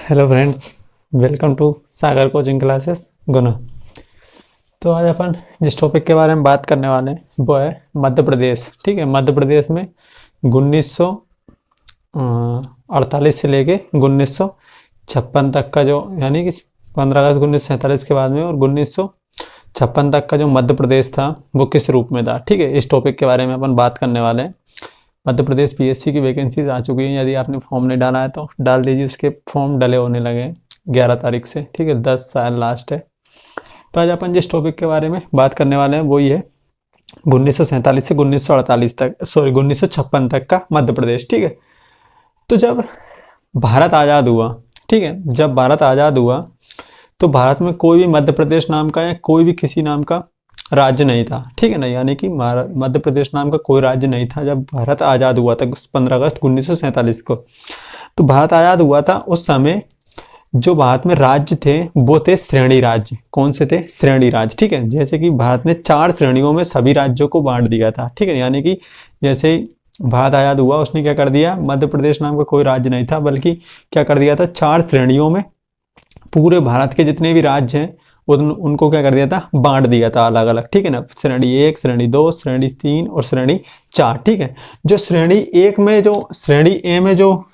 Hello friends, welcome to Sagar coaching classes Guna. तो आज अपन जिस टॉपिक के बारे में बात करने वाले हैं वो है मध्य प्रदेश। ठीक है, मध्य प्रदेश में 1948 से लेके 1956 तक का जो यानी कि 15 अगस्त 1947 के बाद में और 1956 तक का जो मध्य प्रदेश था वो किस रूप में था। ठीक है, इस टॉपिक के बारे में अपन बात करने वाले हैं। मध्य प्रदेश पीएससी की वैकेंसीज आ चुकी हैं। यदि आपने फॉर्म नहीं डाला है तो डाल दीजिए, उसके फॉर्म डले होने लगे हैं 11 तारीख से। ठीक है, 10 साल लास्ट है। तो आज अपन जिस टॉपिक के बारे में बात करने वाले हैं वो ये है 1947 से 1948 तक 1956 तक का मध्य प्रदेश। ठीक है, तो जब भारत आज़ाद हुआ, ठीक है, जब भारत आज़ाद हुआ तो भारत में कोई भी मध्य प्रदेश नाम का या कोई भी किसी नाम का राज्य नहीं था। ठीक है ना, यानी कि मध्य प्रदेश नाम का कोई राज्य नहीं था जब भारत आज़ाद हुआ था 15 अगस्त 1947 को। तो भारत आज़ाद हुआ था उस समय जो भारत में राज्य थे वो थे श्रेणी राज्य। कौन से थे? श्रेणी राज्य। ठीक है, जैसे कि भारत ने 4 श्रेणियों में सभी राज्यों को बांट दिया था। ठीक है, यानी कि जैसे ही भारत आज़ाद हुआ उसने क्या कर दिया, मध्य प्रदेश नाम का कोई राज्य नहीं था बल्कि क्या कर दिया था, 4 श्रेणियों में पूरे भारत के जितने भी राज्य हैं उनको क्या कर दिया था, बांट दिया था अलग अलग। ठीक है ना, श्रेणी 1, श्रेणी 2, श्रेणी 3 और श्रेणी 4। ठीक है, जो श्रेणी 1 में जो श्रेणी ए में जो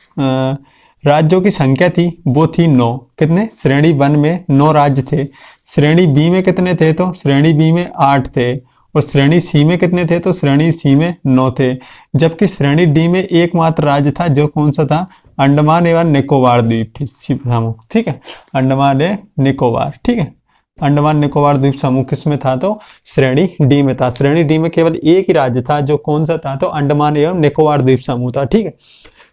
राज्यों की संख्या थी वो थी 9। कितने? श्रेणी 1 में 9 राज्य थे। श्रेणी बी में कितने थे? तो श्रेणी बी में 8 थे। और श्रेणी सी में कितने थे? तो श्रेणी सी में 9 थे। जबकि श्रेणी डी में एकमात्र राज्य था जो कौन सा था, अंडमान एवं निकोबार द्वीप समूह। ठीक है, अंडमान एवं निकोबार। ठीक है, अंडमान निकोबार द्वीप समूह किसमें था? तो श्रेणी डी में था। श्रेणी डी में केवल एक ही राज्य था जो कौन सा था, तो अंडमान एवं निकोबार द्वीप समूह था। ठीक है,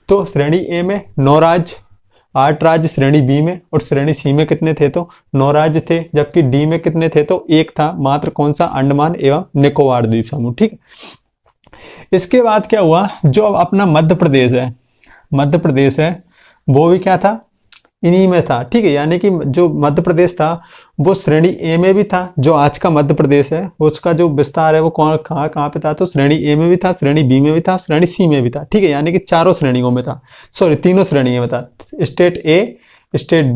तो श्रेणी ए में 9 राज्य, 8 राज्य श्रेणी बी में, और श्रेणी सी में कितने थे? तो 9 राज्य थे। जबकि डी में कितने थे? तो एक था मात्र। कौन सा? अंडमान एवं निकोबार द्वीप समूह। ठीक है, इसके बाद क्या हुआ, जो अपना मध्य प्रदेश है वो भी क्या था, इन्हीं में था। ठीक है, यानी कि जो मध्य प्रदेश था वो श्रेणी ए में भी था। जो आज का मध्य प्रदेश है उसका जो विस्तार है वो कहाँ पे था, तो श्रेणी ए में भी था, श्रेणी बी में भी था, श्रेणी सी में भी था। ठीक है, यानी कि तीनों श्रेणियों में था। स्टेट ए, स्टेट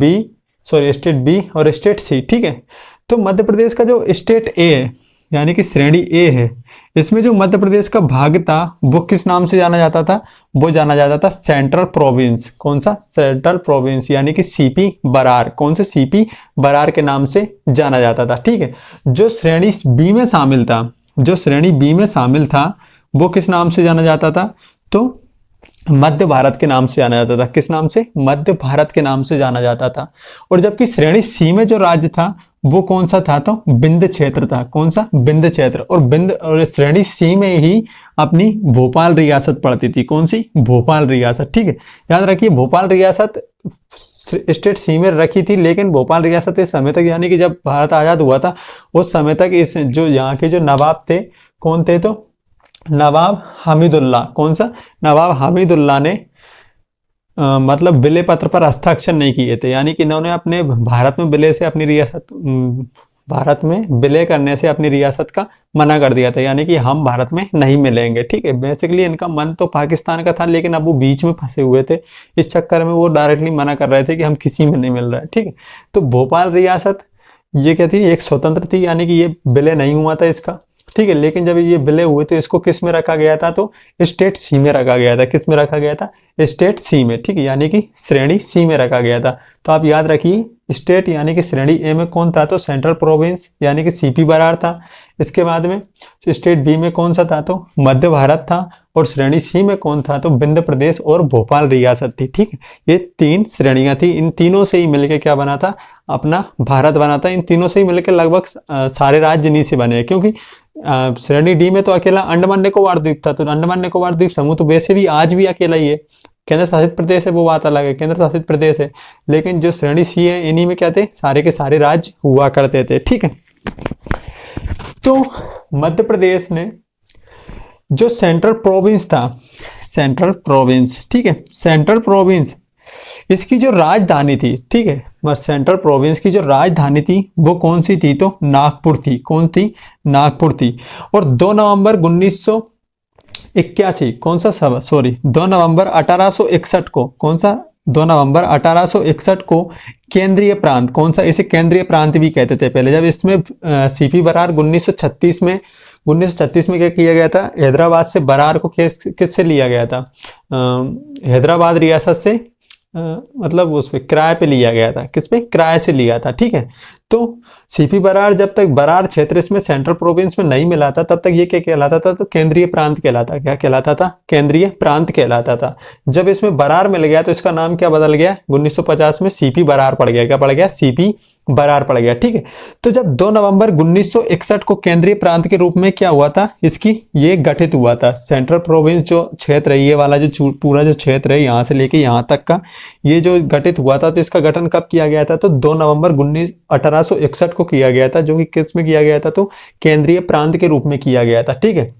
बी और स्टेट सी। ठीक है, तो मध्य प्रदेश का जो स्टेट ए है यानी कि श्रेणी ए है, इसमें जो मध्य प्रदेश का भाग था वो किस नाम से जाना जाता था? वो जाना जाता था सेंट्रल प्रोविंस। कौन सा? सेंट्रल प्रोविंस, यानी कि सीपी बरार। कौन से? सीपी बरार के नाम से जाना जाता था। ठीक है, जो श्रेणी बी में शामिल था वो किस नाम से जाना जाता था? तो मध्य भारत के नाम से जाना जाता था। किस नाम से? मध्य भारत के नाम से जाना जाता था। और जबकि श्रेणी सी में जो राज्य था वो कौन सा था? तो विंध्य क्षेत्र था। कौन सा? विंध्य क्षेत्र। और श्रेणी सी में ही अपनी भोपाल रियासत पड़ती थी। कौन सी? भोपाल रियासत। ठीक है, याद रखिए भोपाल रियासत स्टेट सी में रखी थी, लेकिन भोपाल रियासत इस समय तक, यानी कि जब भारत आजाद हुआ था उस समय तक इस जो यहाँ के जो नवाब थे, कौन थे? तो नवाब हमीदुल्ला। कौन सा? नवाब हमीदुल्ला ने मतलब विलय पत्र पर हस्ताक्षर नहीं किए थे। यानी कि इन्होंने अपने भारत में विलय करने से अपनी रियासत का मना कर दिया था। यानी कि हम भारत में नहीं मिलेंगे। ठीक है, बेसिकली इनका मन तो पाकिस्तान का था, लेकिन अब वो बीच में फंसे हुए थे। इस चक्कर में वो डायरेक्टली मना कर रहे थे कि हम किसी में नहीं मिल रहा है। ठीक है, तो भोपाल रियासत ये क्या थी? एक स्वतंत्र थी, यानी कि ये विलय नहीं हुआ था इसका। ठीक है, लेकिन जब ये विलय हुए तो इसको किस में रखा गया था? तो स्टेट सी में रखा गया था। किस में रखा गया था? स्टेट सी में। ठीक है, यानी कि श्रेणी सी में रखा गया था। तो आप याद रखिए स्टेट यानी कि श्रेणी ए में कौन था? तो सेंट्रल प्रोविंस यानी कि सीपी बरार था। इसके बाद में स्टेट बी में कौन सा था? तो मध्य भारत था। और श्रेणी सी में कौन था? तो विंध्य प्रदेश और भोपाल रियासत थी। ठीक है, ये 3 श्रेणियां थी। इन तीनों से ही मिलकर क्या बना था? अपना भारत बना था। इन तीनों से ही मिलकर लगभग सारे राज्य इन्हीं से बने, क्योंकि श्रेणी डी में तो अकेला अंडमान निकोबार द्वीप था। तो अंडमान निकोबार द्वीप समूह तो वैसे भी आज भी अकेला ही है। केंद्र शासित प्रदेश है वो बात अलग है, केंद्र शासित प्रदेश है, लेकिन जो श्रेणी सी है इन्हीं में क्या थे? सारे के सारे राज्य हुआ करते थे। ठीक है, तो मध्य प्रदेश ने जो सेंट्रल प्रोविंस था, ठीक है, सेंट्रल प्रोविंस इसकी जो राजधानी थी, ठीक है, सेंट्रल प्रोविंस की जो राजधानी थी वो कौन सी थी? तो नागपुर थी। कौन थी? नागपुर थी। और 2 नवंबर 1981 2 नवंबर 1861 को कौन सा 2 नवंबर 1861 को केंद्रीय प्रांत, कौन सा, इसे केंद्रीय प्रांत भी कहते थे पहले, जब इसमें सीपी बरार 1936 में क्या किया गया था, हैदराबाद से बरार को किससे लिया गया था, हैदराबाद रियासत से मतलब उस पे किराए पे लिया गया था, किस पे, किराए से लिया था, ठीक है। तो सीपी बरार, जब तक बरार क्षेत्र इसमें सेंट्रल प्रोविंस में नहीं मिला था तब तक ये क्या कहलाता था, तो केंद्रीय प्रांत कहलाता, क्या कहलाता था, केंद्रीय प्रांत कहलाता था। जब इसमें बरार मिल गया तो इसका नाम क्या बदल गया, 1950 में सीपी बरार पड़ गया, क्या पड़ गया, सीपी बरार पड़ गया, ठीक है। तो जब 2 नवंबर 1961 को केंद्रीय प्रांत के रूप में क्या हुआ था, इसकी ये गठित हुआ था, सेंट्रल प्रोविंस जो क्षेत्र है, ये वाला जो पूरा जो क्षेत्र है यहाँ से लेके यहाँ तक का, ये जो गठित हुआ था, तो इसका गठन कब किया गया था, तो 2 नवंबर 1861 को किया गया था, जो कि किस में किया गया था, तो केंद्रीय प्रांत के रूप में किया गया था, ठीक है।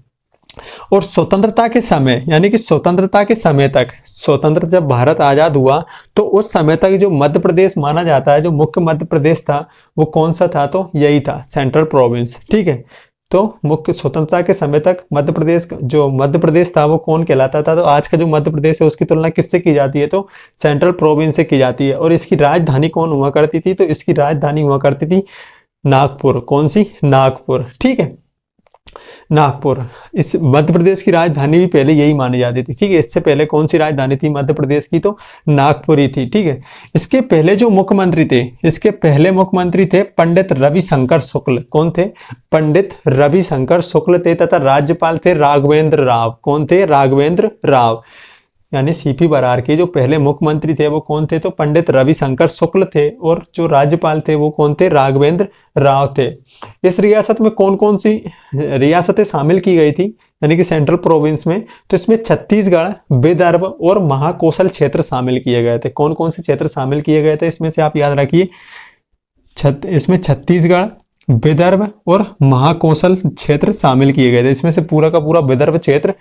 और स्वतंत्रता के समय, यानी कि स्वतंत्रता के समय तक, स्वतंत्र जब भारत आजाद हुआ तो उस समय तक जो मध्य प्रदेश माना जाता है, जो मुख्य मध्य प्रदेश था, वो कौन सा था, तो यही था, सेंट्रल प्रोविंस, ठीक है। तो मुख्य स्वतंत्रता के समय तक मध्य प्रदेश, जो मध्य प्रदेश था वो कौन कहलाता था, तो आज का जो मध्य प्रदेश है उसकी तुलना किससे की जाती है, तो सेंट्रल प्रोविंस से की जाती है। और इसकी राजधानी कौन हुआ करती थी, तो इसकी राजधानी हुआ करती थी नागपुर, कौन सी, नागपुर, ठीक है, नागपुर। इस मध्य प्रदेश की राजधानी भी पहले यही मानी जाती थी, ठीक है। इससे पहले कौन सी राजधानी थी मध्य प्रदेश की, तो नागपुर ही थी, ठीक है। इसके पहले जो मुख्यमंत्री थे, इसके पहले मुख्यमंत्री थे पंडित रविशंकर शुक्ल, कौन थे, पंडित रविशंकर शुक्ल थे, तथा राज्यपाल थे राघवेंद्र राव, कौन थे, राघवेंद्र राव। यानी सीपी बरार के जो पहले मुख्यमंत्री थे वो कौन थे, तो पंडित रविशंकर शुक्ल थे, और जो राज्यपाल थे वो कौन थे, राघवेंद्र राव थे। इस रियासत में कौन कौन सी रियासतें शामिल की गई थी, यानी कि सेंट्रल प्रोविंस में, तो इसमें छत्तीसगढ़, विदर्भ और महाकौशल क्षेत्र शामिल किए गए थे। कौन कौन से क्षेत्र शामिल किए गए थे इसमें से, आप याद रखिए, इसमें छत्तीसगढ़, विदर्भ और महाकौशल क्षेत्र शामिल किए गए थे। इसमें से पूरा का पूरा विदर्भ क्षेत्र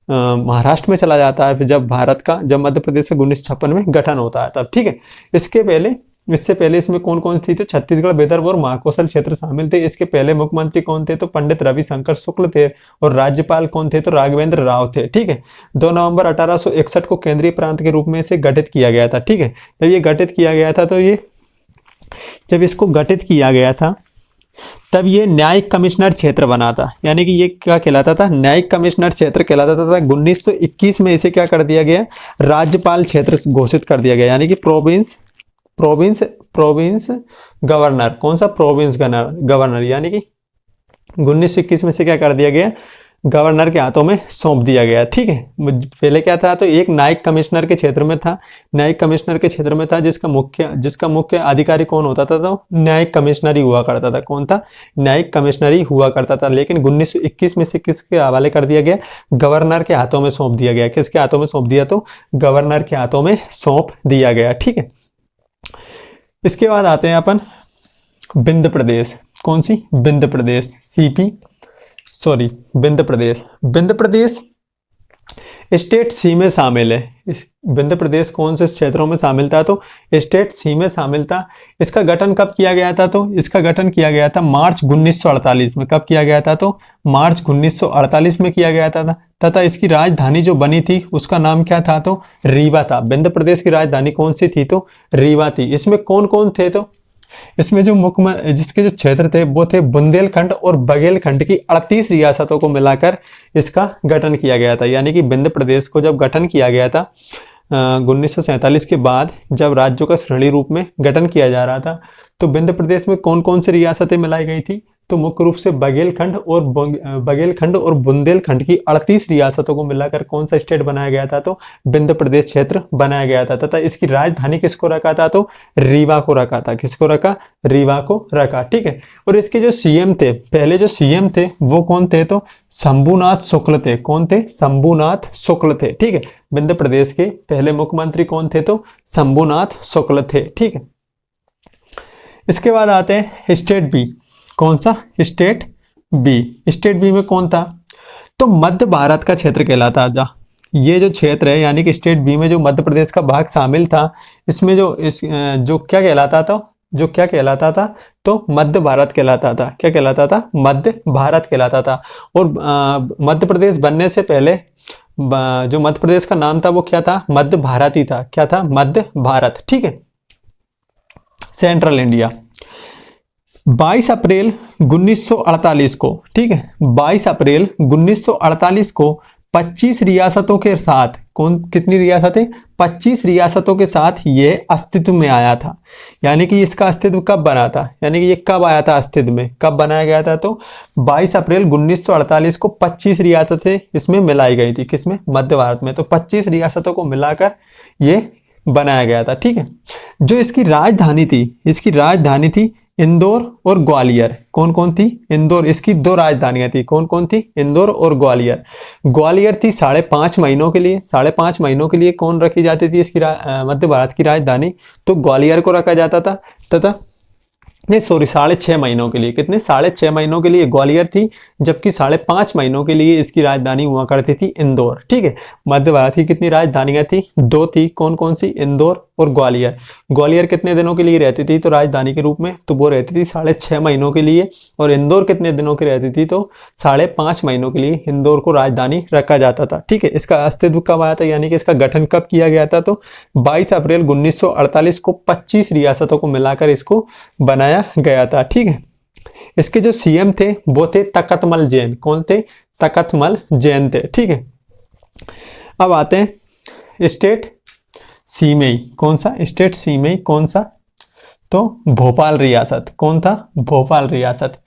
महाराष्ट्र में चला जाता है, फिर जब भारत का, जब मध्य प्रदेश का 1956 में गठन होता है तब, ठीक है। इससे पहले इसमें कौन कौन थी, तो छत्तीसगढ़, विदर्भ और महाकौशल क्षेत्र शामिल थे। इसके पहले मुख्यमंत्री कौन थे, तो पंडित रविशंकर शुक्ल थे, और राज्यपाल कौन थे, तो राघवेंद्र राव थे, ठीक है। 2 नवंबर 1861 को केंद्रीय प्रांत के रूप में इसे गठित किया गया था, ठीक है। जब ये गठित किया गया था, तो ये जब इसको गठित किया गया था तब ये न्यायिक कमिश्नर क्षेत्र बना था, यानी कि ये क्या कहलाता था, न्यायिक कमिश्नर क्षेत्र कहलाता था। 1921 में इसे क्या कर दिया गया, राज्यपाल क्षेत्र घोषित कर दिया गया, यानी कि प्रोविंस गवर्नर, कौन सा, प्रोविंस गवर्नर, यानी कि 1921 में से क्या कर दिया गया, गवर्नर के हाथों में सौंप दिया गया, ठीक है। पहले क्या था, तो एक न्यायिक कमिश्नर के क्षेत्र में था, न्यायिक कमिश्नर के क्षेत्र में था, जिसका मुख्य अधिकारी कौन होता था, तो न्यायिक कमिश्नर ही हुआ करता था। कौन था, न्यायिक कमिश्नर ही हुआ करता था। लेकिन 1921 में से किसके हवाले कर दिया गया, गवर्नर के हाथों में सौंप दिया गया। किसके हाथों में सौंप दिया, तो गवर्नर के हाथों में सौंप दिया गया, ठीक है। इसके बाद आते हैं अपन विंध्य प्रदेश, कौन सी, विंध्य प्रदेश, विंध्य प्रदेश स्टेट सी में शामिल है। इस विंध्य प्रदेश कौन से क्षेत्रों में शामिल था, तो स्टेट सी में शामिल था। इसका गठन कब किया गया था, तो इसका गठन किया गया था मार्च 1948 में। कब किया गया था, तो मार्च 1948 में किया गया था, तथा इसकी राजधानी जो बनी थी उसका नाम क्या था, तो रीवा था। विंध्य प्रदेश की राजधानी कौन सी थी, तो रीवा थी। इसमें कौन कौन थे, तो इसमें जो जिसके जो क्षेत्र थे वो थे बुंदेलखंड और बघेलखंड की 38 रियासतों को मिलाकर इसका गठन किया गया था। यानी कि विंध्य प्रदेश को जब गठन किया गया था 1947 के बाद, जब राज्यों का श्रेणी रूप में गठन किया जा रहा था, तो विंध्य प्रदेश में कौन कौन सी रियासतें मिलाई गई थी, तो मुख्य रूप से बघेलखंड और बुंदेलखंड की 38 रियासतों को मिलाकर कौन सा स्टेट बनाया गया था, तो विंध्य प्रदेश क्षेत्र बनाया गया था। तथा इसकी राजधानी किसको रखा था, तो रीवा को रखा था। किसको रखा, रीवा को रखा, ठीक है। और इसके जो सीएम थे, पहले जो सीएम थे वो कौन थे, तो शंभुनाथ शुक्ल थे। कौन थे, शंभुनाथ शुक्ल थे, ठीक है। विंध्य प्रदेश के पहले मुख्यमंत्री कौन थे, तो शंभुनाथ शुक्ल थे, ठीक है। इसके बाद आते हैं स्टेट बी, कौन सा, स्टेट बी। स्टेट बी में कौन था, तो मध्य भारत का क्षेत्र कहलाता था। ये जो क्षेत्र है, यानी कि स्टेट बी में जो मध्य प्रदेश का भाग शामिल था, इसमें जो क्या कहलाता था, तो मध्य भारत कहलाता था। क्या कहलाता था, मध्य भारत कहलाता था। और मध्य प्रदेश बनने से पहले जो मध्य प्रदेश का नाम था वो क्या था, मध्य भारत ही था। क्या था, मध्य भारत। ठीक है, सेंट्रल इंडिया। 22 अप्रैल 1948 को, ठीक है, 22 अप्रैल 1948 को 25 रियासतों के साथ, कितनी रियासतें, 25 रियासतों के साथ ये अस्तित्व में आया था। यानी कि इसका अस्तित्व कब बना था, यानी कि ये कब आया था अस्तित्व में, कब बनाया गया था, तो 22 अप्रैल 1948 को 25 रियासतें इसमें मिलाई गई थी। किसमें, मध्य भारत में। तो 25 रियासतों को मिलाकर ये बनाया गया था। ठीक है, जो इसकी राजधानी थी इंदौर और ग्वालियर। कौन कौन थी, इंदौर, इसकी 2 राजधानियां थी। कौन कौन थी, इंदौर और ग्वालियर। ग्वालियर थी 5.5 महीनों के लिए, 5.5 महीनों के लिए कौन रखी जाती थी इसकी मध्य भारत की राजधानी, तो ग्वालियर को रखा जाता था। तथा नहीं सॉरी 6.5 महीनों के लिए, कितने, 6.5 महीनों के लिए ग्वालियर थी, जबकि 5.5 महीनों के लिए इसकी राजधानी हुआ करती थी इंदौर। ठीक है, मध्य भारत की कितनी राजधानियां थी, 2 थी। कौन कौन सी, इंदौर और ग्वालियर। ग्वालियर कितने दिनों के लिए रहती थी तो राजधानी के रूप में, तो वो रहती थी 6.5 महीनों के लिए। और इंदौर कितने दिनों की रहती थी, तो 5.5 महीनों के लिए इंदौर को राजधानी रखा जाता था। ठीक है, इसका अस्तित्व कब आया था, यानी कि इसका गठन कब किया गया था, तो 22 अप्रैल 1948 को 25 रियासतों को मिलाकर इसको बनाया गया था। ठीक है, इसके जो सीएम थे वो थे तकतमल जैन। कौन थे, तकतमल जैन थे। ठीक है, अब आते हैं स्टेट सीमेई। कौन सा स्टेट सीमेई, कौन सा, तो भोपाल रियासत। कौन था, भोपाल रियासत।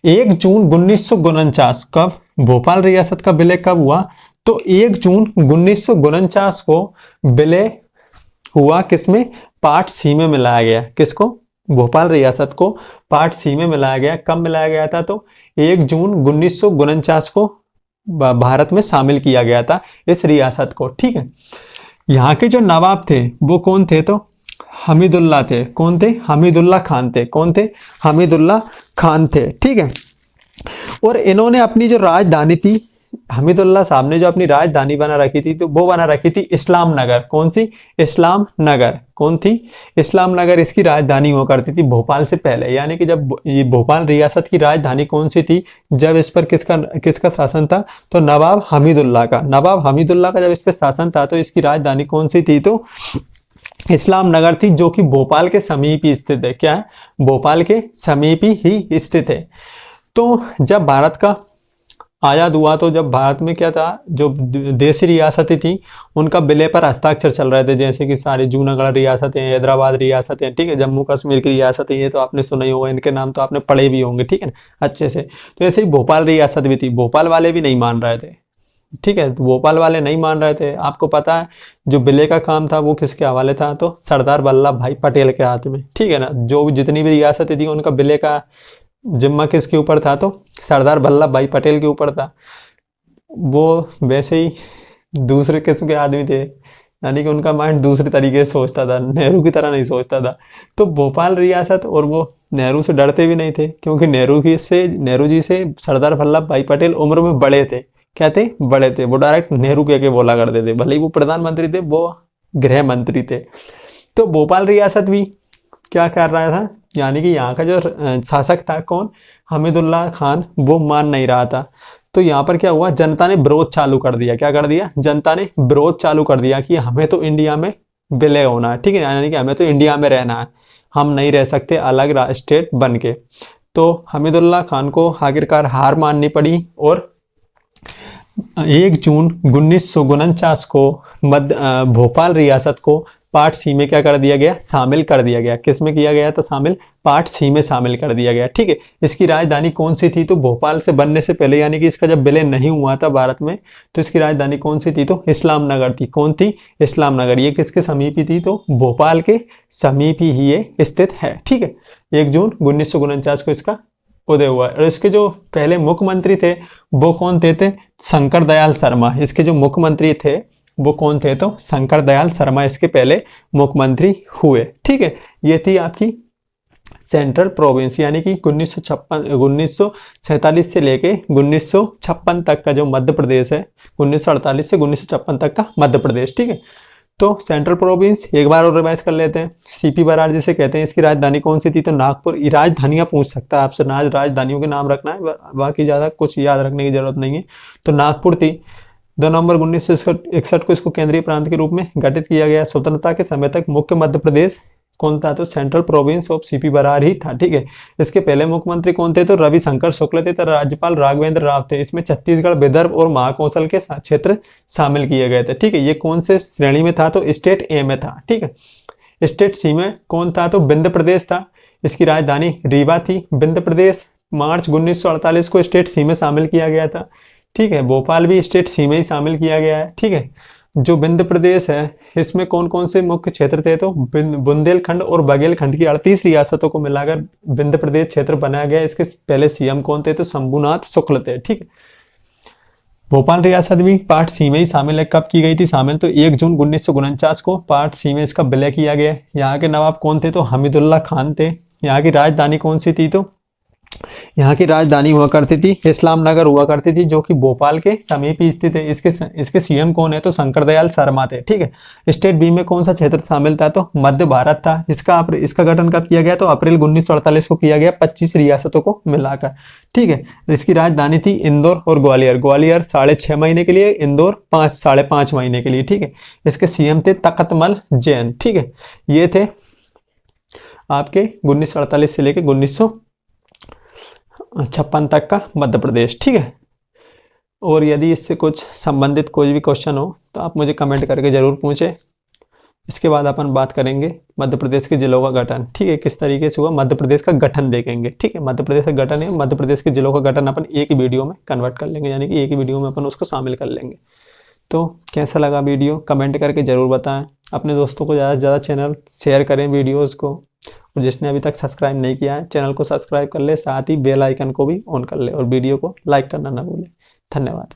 1 जून 1949, कब, भोपाल रियासत का विलय कब हुआ, तो 1 जून 1949 को विलय हुआ। किसमें, पार्ट सी में मिलाया गया। किसको, भोपाल रियासत को पार्ट सी में मिलाया गया। कब मिलाया गया था, तो 1 जून 1949 को भारत में शामिल किया गया था इस रियासत को। ठीक है, यहाँ के जो नवाब थे वो कौन थे, तो हमीदुल्ला थे। कौन थे, हमीदुल्ला खान थे। कौन थे, हमीदुल्ला खान थे। ठीक है, और इन्होंने अपनी जो राजधानी थी, हमीदुल्ला साहब ने जो अपनी राजधानी बना रखी थी, तो वो बना रखी थी इस्लाम नगर। कौन सी, इस्लाम नगर। कौन थी, इस्लाम नगर इसकी राजधानी हुआ करती थी भोपाल से पहले। यानी कि जब ये भोपाल रियासत की राजधानी कौन सी थी, जब इस पर किसका शासन था, तो नवाब हमीदुल्ला का। नवाब हमीदुल्ला का जब इस पर शासन था तो इसकी राजधानी कौन सी थी, तो इस्लाम नगर थी, जो कि भोपाल के समीप ही स्थित है। क्या है, भोपाल के समीप ही स्थित है। तो जब भारत का आज़ाद हुआ, तो जब भारत में क्या था, जो देसी रियासतें थी उनका विलय पर हस्ताक्षर चल रहे थे, जैसे कि सारे जूनागढ़ रियासतें, हैदराबाद रियासतें, ठीक है, जम्मू कश्मीर की रियासतें, ये तो आपने सुना ही होगा, इनके नाम तो आपने पढ़े भी होंगे। ठीक है ना, अच्छे से। तो ऐसे ही भोपाल रियासत भी थी, भोपाल वाले भी नहीं मान रहे थे। ठीक है, तो भोपाल वाले नहीं मान रहे थे। आपको पता है जो विलय का काम था वो किसके हवाले था, तो सरदार वल्लभ भाई पटेल के हाथ में। ठीक है ना, जो जितनी भी रियासतें थी उनका विलय का जिम्मा किसके ऊपर था, तो सरदार वल्लभ भाई पटेल के ऊपर था। वो वैसे ही दूसरे किस्म के आदमी थे, यानी कि उनका माइंड दूसरे तरीके से सोचता था, नेहरू की तरह नहीं सोचता था। तो भोपाल रियासत, और वो नेहरू से डरते भी नहीं थे, क्योंकि नेहरू जी से सरदार वल्लभ भाई पटेल उम्र में बड़े थे। क्या थे, बड़े थे। वो डायरेक्ट नेहरू कह के बोला करते थे, भले ही वो प्रधानमंत्री थे, वो गृह मंत्री थे। तो भोपाल रियासत भी क्या कर रहा था, यानी कि यहाँ का जो शासक था कौन, हमीदुल्ला खान, वो मान नहीं रहा था। तो यहाँ पर क्या हुआ, जनता ने विरोध चालू कर दिया। क्या कर दिया, जनता ने विरोध चालू कर दिया कि हमें तो इंडिया में विलय होना है। ठीक है, यानी कि हमें तो इंडिया में रहना है, हम नहीं रह सकते अलग स्टेट बन के। तो हमीदुल्ला खान को आखिरकार हार माननी पड़ी, और 1 जून 1949 को भोपाल रियासत को पार्ट सी में क्या कर दिया गया, शामिल कर दिया गया। किस में किया गया था शामिल, पार्ट सी में शामिल कर दिया गया। ठीक है, इसकी राजधानी कौन सी थी, तो भोपाल से बनने से पहले, यानी कि इसका जब विलय नहीं हुआ था भारत में, तो इसकी राजधानी कौन सी थी, तो इस्लाम नगर थी। कौन थी, इस्लाम नगर। ये किसके समीप ही थी, तो भोपाल के समीप ही ये स्थित है। ठीक है, 1 जून 1949 को इसका उदय हुआ। और इसके जो पहले मुख्यमंत्री थे वो कौन थे, शंकर दयाल शर्मा। इसके जो मुख्यमंत्री थे वो कौन थे, तो शंकर दयाल शर्मा इसके पहले मुख्यमंत्री हुए। ठीक है, ये थी आपकी सेंट्रल प्रोविंस, यानी कि 1947 से लेके 1956 तक का जो मध्य प्रदेश है, 1948 से 1956 तक का मध्य प्रदेश। ठीक है, तो सेंट्रल प्रोविंस एक बार और रिवाइज कर लेते हैं। सीपी बराड़ जिसे कहते हैं, इसकी राजधानी कौन सी थी, तो नागपुर। ये राजधानियां पूछ सकता है आपसे, राजधानियों के नाम रखना है, बाकी ज़्यादा कुछ याद रखने की जरूरत नहीं है। तो नागपुर थी। 2 नवंबर 1961 को इसको केंद्रीय प्रांत के रूप में गठित किया गया। स्वतंत्रता के समय तक मुख्य मध्य प्रदेश कौन था? तो central province of CP Berar ही था। ठीक है, इसके पहले मुख्यमंत्री कौन थे? तो रविशंकर शुक्ल थे। तो राज्यपाल राघवेंद्र राव थे। इसमें छत्तीसगढ़, विदर्भ और महाकौशल के क्षेत्र शामिल किए गए थे। ठीक है, ये कौन से श्रेणी में था? तो स्टेट ए में था। ठीक है, स्टेट सी में कौन था? तो विंध्य प्रदेश था। इसकी राजधानी रीवा थी। विंध्य प्रदेश मार्च 1948 को स्टेट सी में शामिल किया गया था। ठीक है, भोपाल भी स्टेट सी में ही शामिल किया गया है। ठीक है, जो विंध्य प्रदेश है इसमें कौन कौन से मुख्य क्षेत्र थे? तो बुंदेलखंड और बघेलखंड की 38 रियासतों को मिलाकर विंध्य प्रदेश क्षेत्र बनाया गया। इसके पहले सीएम कौन थे? तो शंभुनाथ शुक्ल थे। ठीक है, भोपाल रियासत भी पार्ट सी में ही शामिल है। कब की गई थी शामिल? तो 1 जून 1949 को पार्ट सी में इसका विलय किया गया। यहाँ के नवाब कौन थे? तो हमीदुल्लाह खान थे। यहाँ की राजधानी कौन सी थी? तो यहाँ की राजधानी हुआ करती थी इस्लाम नगर हुआ करती थी, जो कि भोपाल के समीप ही स्थित है। इसके सीएम कौन है? तो शंकर दयाल शर्मा थे। ठीक है, स्टेट बी में कौन सा क्षेत्र शामिल था? तो मध्य भारत था। इसका गठन कब किया गया? तो अप्रैल 1948 को किया गया, 25 रियासतों को मिलाकर। ठीक है, इसकी राजधानी थी इंदौर और ग्वालियर। ग्वालियर 6.5 महीने के लिए, इंदौर 5.5 महीने के लिए। ठीक है, इसके सीएम थे तख्तमल जैन। ठीक है, ये थे आपके 1948 से लेकर 1956 तक का मध्य प्रदेश। ठीक है, और यदि इससे कुछ संबंधित कोई भी क्वेश्चन हो तो आप मुझे कमेंट करके जरूर पूछें। इसके बाद अपन बात करेंगे मध्य प्रदेश के जिलों का गठन। ठीक है, किस तरीके से हुआ मध्य प्रदेश का गठन देखेंगे। ठीक है, मध्य प्रदेश का गठन है, मध्य प्रदेश के जिलों का गठन अपन एक ही वीडियो में कन्वर्ट कर लेंगे, यानी कि एक ही वीडियो में अपन उसको शामिल कर लेंगे। तो कैसा लगा वीडियो कमेंट करके ज़रूर बताएं। अपने दोस्तों को ज़्यादा से ज़्यादा चैनल शेयर करें वीडियोस को, और जिसने अभी तक सब्सक्राइब नहीं किया है चैनल को सब्सक्राइब कर ले, साथ ही बेल आइकन को भी ऑन कर ले और वीडियो को लाइक करना ना भूलें। धन्यवाद।